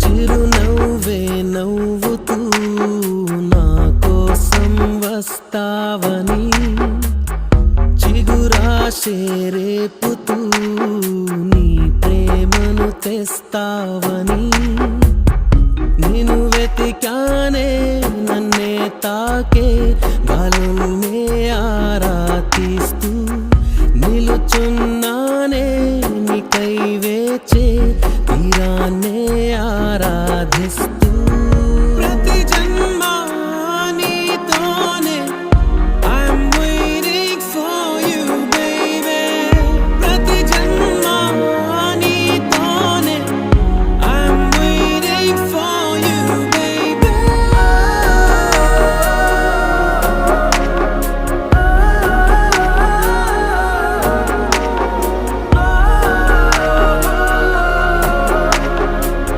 చిరునవ్వే నవ్వుతూ నా కోసం వస్తావని, చిగురాశే రేపుతూ నీ ప్రేమను తెస్తావని, నేను వెతికానే నన్నే తాకే గాలులు